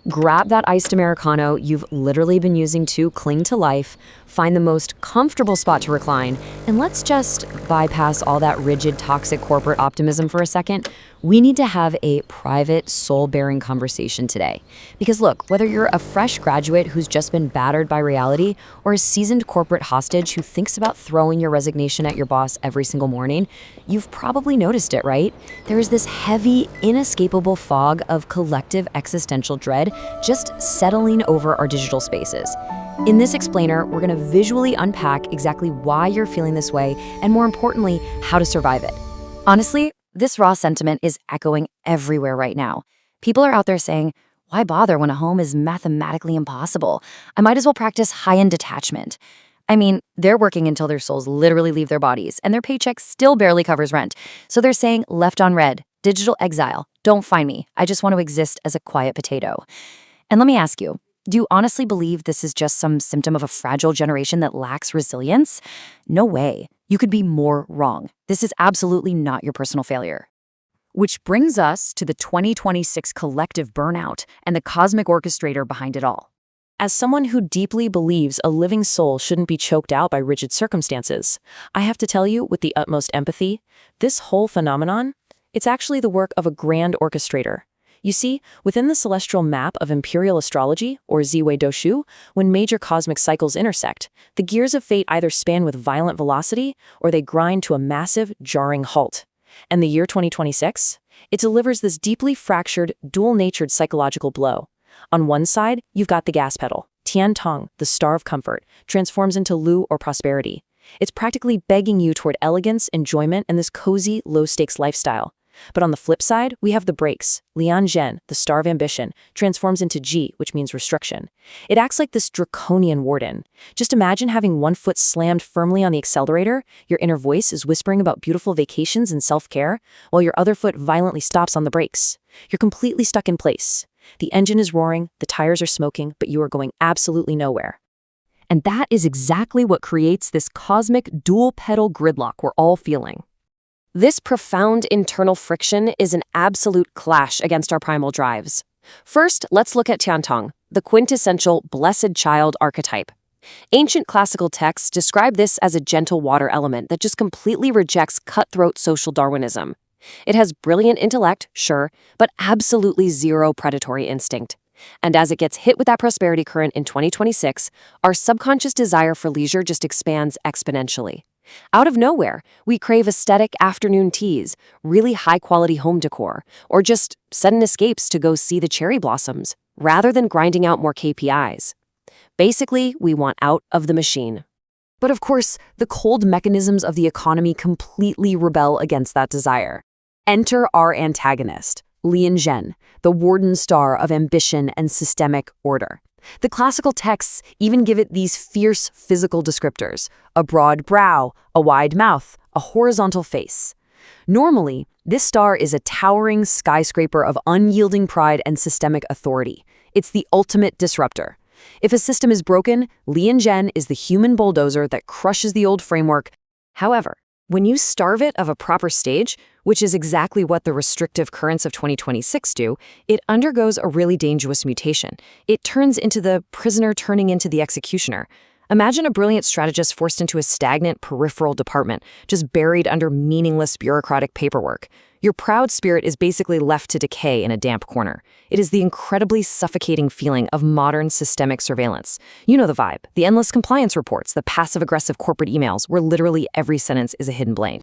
Grab that iced Americano you've literally been using to cling to life, find the most comfortable spot to recline, and let's just bypass all that rigid, toxic corporate optimism for a second. We need to have a private, soul-bearing conversation today. Because look, whether you're a fresh graduate who's just been battered by reality or a seasoned corporate hostage who thinks about throwing your resignation at your boss every single morning, you've probably noticed it, right? There is this heavy, inescapable fog of collective existential dread just settling over our digital spaces. In this explainer, we're going to visually unpack exactly why you're feeling this way and, more importantly, how to survive it. Honestly, this raw sentiment is echoing everywhere right now. People are out there saying, why bother when a home is mathematically impossible? I might as well practice high-end detachment. I mean, they're working until their souls literally leave their bodies, and their paycheck still barely covers rent. So they're saying, left on red, digital exile, don't find me. I just want to exist as a quiet potato. And let me ask you, do you honestly believe this is just some symptom of a fragile generation that lacks resilience? No way. You could be more wrong. This is absolutely not your personal failure. Which brings us to the 2026 collective burnout and the cosmic orchestrator behind it all. As someone who deeply believes a living soul shouldn't be choked out by rigid circumstances, I have to tell you with the utmost empathy, this whole phenomenon, it's actually the work of a grand orchestrator. You see, within the celestial map of Imperial astrology, or Ziwei Doshu, when major cosmic cycles intersect, the gears of fate either span with violent velocity or they grind to a massive, jarring halt. And the year 2026? It delivers this deeply fractured, dual-natured psychological blow. On one side, you've got the gas pedal. Tian Tong, the star of comfort, transforms into Lu or prosperity. It's practically begging you toward elegance, enjoyment, and this cozy, low-stakes lifestyle. But on the flip side, we have the brakes. Lian Zhen, the star of ambition, transforms into Ji, which means restriction. It acts like this draconian warden. Just imagine having one foot slammed firmly on the accelerator, your inner voice is whispering about beautiful vacations and self-care, while your other foot violently stops on the brakes. You're completely stuck in place. The engine is roaring, the tires are smoking, but you are going absolutely nowhere. And that is exactly what creates this cosmic dual-pedal gridlock we're all feeling. This profound internal friction is an absolute clash against our primal drives. First, let's look at Tiantong, the quintessential blessed child archetype. Ancient classical texts describe this as a gentle water element that just completely rejects cutthroat social Darwinism. It has brilliant intellect, sure, but absolutely zero predatory instinct. And as it gets hit with that prosperity current in 2026, our subconscious desire for leisure just expands exponentially. Out of nowhere, we crave aesthetic afternoon teas, really high-quality home decor, or just sudden escapes to go see the cherry blossoms, rather than grinding out more KPIs. Basically, we want out of the machine. But of course, the cold mechanisms of the economy completely rebel against that desire. Enter our antagonist, Lian Zhen, the warden star of ambition and systemic order. The classical texts even give it these fierce physical descriptors: a broad brow, a wide mouth, a horizontal face. Normally, this star is a towering skyscraper of unyielding pride and systemic authority. It's the ultimate disruptor. If a system is broken, Lian Zhen is the human bulldozer that crushes the old framework. However, when you starve it of a proper stage, which is exactly what the restrictive currents of 2026 do, it undergoes a really dangerous mutation. It turns into the prisoner turning into the executioner. Imagine a brilliant strategist forced into a stagnant peripheral department, just buried under meaningless bureaucratic paperwork. Your proud spirit is basically left to decay in a damp corner. It is the incredibly suffocating feeling of modern systemic surveillance. You know the vibe, the endless compliance reports, the passive-aggressive corporate emails where literally every sentence is a hidden blame.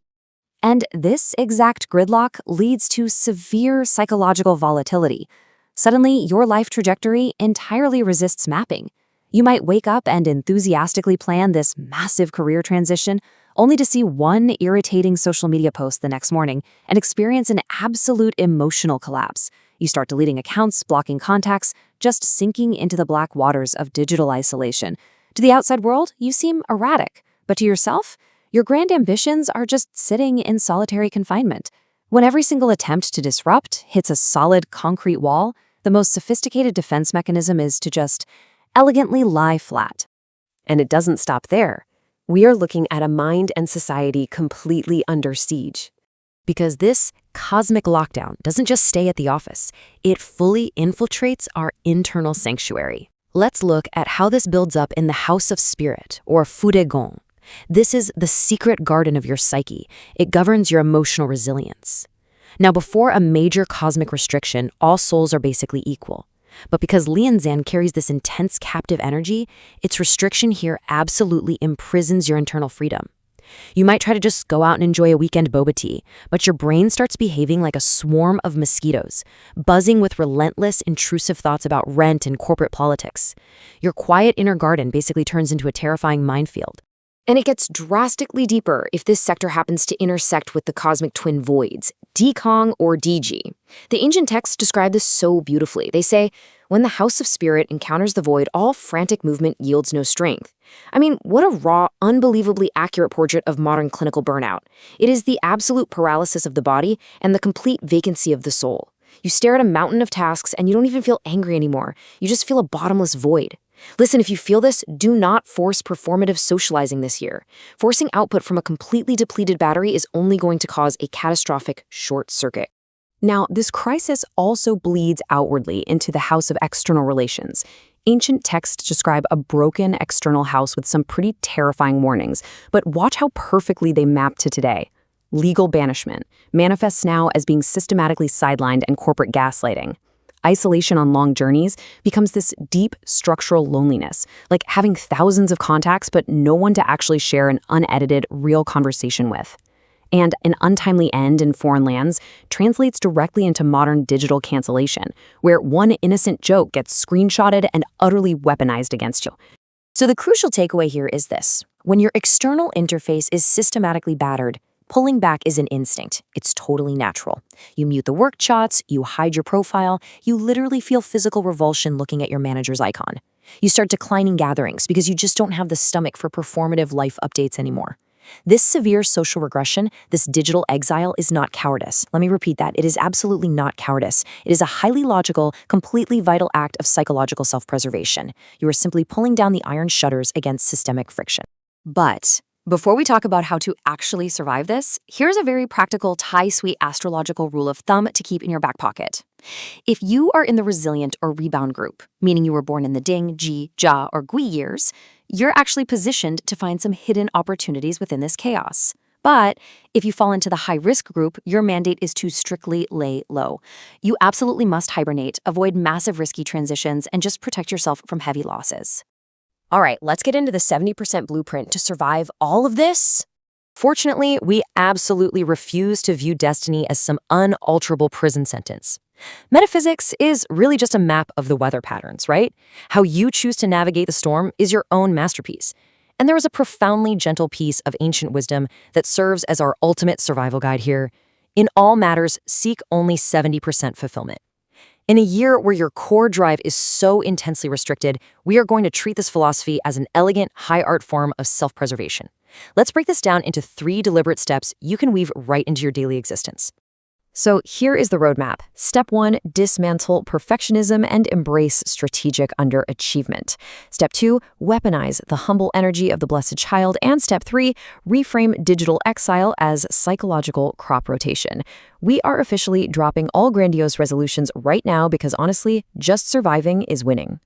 And this exact gridlock leads to severe psychological volatility. Suddenly, your life trajectory entirely resists mapping. You might wake up and enthusiastically plan this massive career transition, only to see one irritating social media post the next morning and experience an absolute emotional collapse. You start deleting accounts, blocking contacts, just sinking into the black waters of digital isolation. To the outside world, you seem erratic, but to yourself, your grand ambitions are just sitting in solitary confinement. When every single attempt to disrupt hits a solid concrete wall, the most sophisticated defense mechanism is to just elegantly lie flat. And it doesn't stop there. We are looking at a mind and society completely under siege. Because this cosmic lockdown doesn't just stay at the office, it fully infiltrates our internal sanctuary. Let's look at how this builds up in the house of spirit, or fudegon. This is the secret garden of your psyche. It governs your emotional resilience. Now, before a major cosmic restriction, all souls are basically equal. But because Lianzan carries this intense captive energy, its restriction here absolutely imprisons your internal freedom. You might try to just go out and enjoy a weekend boba tea, but your brain starts behaving like a swarm of mosquitoes, buzzing with relentless, intrusive thoughts about rent and corporate politics. Your quiet inner garden basically turns into a terrifying minefield. And it gets drastically deeper if this sector happens to intersect with the cosmic twin voids, Dkong or Dg. The ancient texts describe this so beautifully. They say, when the house of spirit encounters the void, all frantic movement yields no strength. I mean, what a raw, unbelievably accurate portrait of modern clinical burnout. It is the absolute paralysis of the body and the complete vacancy of the soul. You stare at a mountain of tasks and you don't even feel angry anymore. You just feel a bottomless void. Listen, if you feel this, do not force performative socializing this year. Forcing output from a completely depleted battery is only going to cause a catastrophic short circuit. Now, this crisis also bleeds outwardly into the house of external relations. Ancient texts describe a broken external house with some pretty terrifying warnings, but watch how perfectly they map to today. Legal banishment manifests now as being systematically sidelined and corporate gaslighting. Isolation on long journeys becomes this deep structural loneliness, like having thousands of contacts but no one to actually share an unedited, real conversation with. And an untimely end in foreign lands translates directly into modern digital cancellation, where one innocent joke gets screenshotted and utterly weaponized against you. So the crucial takeaway here is this. When your external interface is systematically battered, pulling back is an instinct. It's totally natural. You mute the work chats, you hide your profile, you literally feel physical revulsion looking at your manager's icon. You start declining gatherings because you just don't have the stomach for performative life updates anymore. This severe social regression, this digital exile, is not cowardice. Let me repeat that. It is absolutely not cowardice. It is a highly logical, completely vital act of psychological self-preservation. You are simply pulling down the iron shutters against systemic friction. But before we talk about how to actually survive this, here's a very practical Thai-sweet astrological rule of thumb to keep in your back pocket. If you are in the resilient or rebound group, meaning you were born in the Ding, Ji, Jia, or Gui years, you're actually positioned to find some hidden opportunities within this chaos. But if you fall into the high-risk group, your mandate is to strictly lay low. You absolutely must hibernate, avoid massive risky transitions, and just protect yourself from heavy losses. All right, let's get into the 70% blueprint to survive all of this. Fortunately, we absolutely refuse to view destiny as some unalterable prison sentence. Metaphysics is really just a map of the weather patterns, right? How you choose to navigate the storm is your own masterpiece. And there is a profoundly gentle piece of ancient wisdom that serves as our ultimate survival guide here. In all matters, seek only 70% fulfillment. In a year where your core drive is so intensely restricted, we are going to treat this philosophy as an elegant, high art form of self-preservation. Let's break this down into 3 deliberate steps you can weave right into your daily existence. So here is the roadmap. Step 1, dismantle perfectionism and embrace strategic underachievement. Step 2, weaponize the humble energy of the blessed child. And step 3, reframe digital exile as psychological crop rotation. We are officially dropping all grandiose resolutions right now because honestly, just surviving is winning.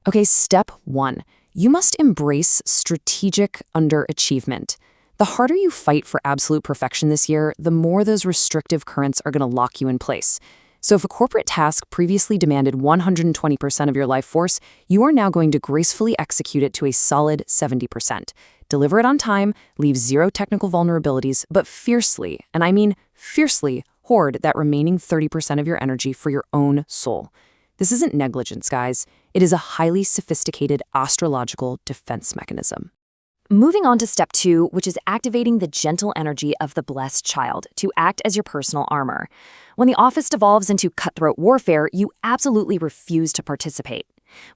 Okay, step 1, you must embrace strategic underachievement. The harder you fight for absolute perfection this year, the more those restrictive currents are going to lock you in place. So if a corporate task previously demanded 120% of your life force, you are now going to gracefully execute it to a solid 70%. Deliver it on time, leave 0 technical vulnerabilities, but fiercely, and I mean fiercely, hoard that remaining 30% of your energy for your own soul. This isn't negligence, guys. It is a highly sophisticated astrological defense mechanism. Moving on to step 2, which is activating the gentle energy of the blessed child to act as your personal armor. When the office devolves into cutthroat warfare, you absolutely refuse to participate.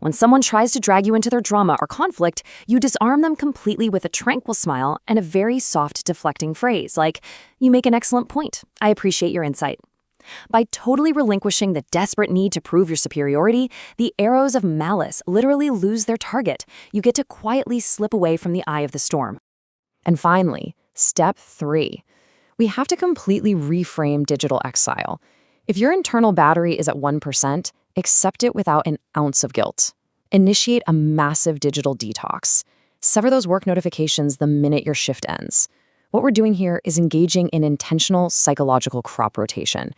When someone tries to drag you into their drama or conflict, you disarm them completely with a tranquil smile and a very soft, deflecting phrase like, "You make an excellent point. I appreciate your insight." By totally relinquishing the desperate need to prove your superiority, the arrows of malice literally lose their target. You get to quietly slip away from the eye of the storm. And finally, step 3. We have to completely reframe digital exile. If your internal battery is at 1%, accept it without an ounce of guilt. Initiate a massive digital detox. Sever those work notifications the minute your shift ends. What we're doing here is engaging in intentional psychological crop rotation.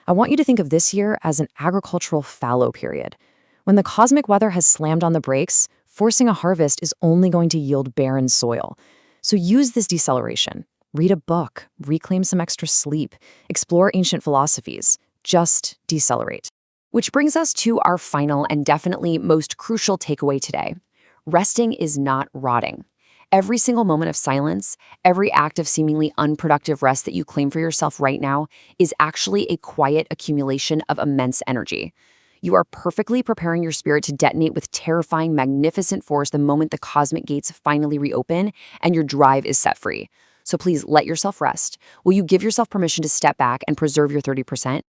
I want you to think of this year as an agricultural fallow period. When the cosmic weather has slammed on the brakes, forcing a harvest is only going to yield barren soil. So use this deceleration. Read a book, reclaim some extra sleep, explore ancient philosophies. Just decelerate. Which brings us to our final and definitely most crucial takeaway today. Resting is not rotting. Every single moment of silence, every act of seemingly unproductive rest that you claim for yourself right now is actually a quiet accumulation of immense energy. You are perfectly preparing your spirit to detonate with terrifying, magnificent force the moment the cosmic gates finally reopen and your drive is set free. So please let yourself rest. Will you give yourself permission to step back and preserve your 30%?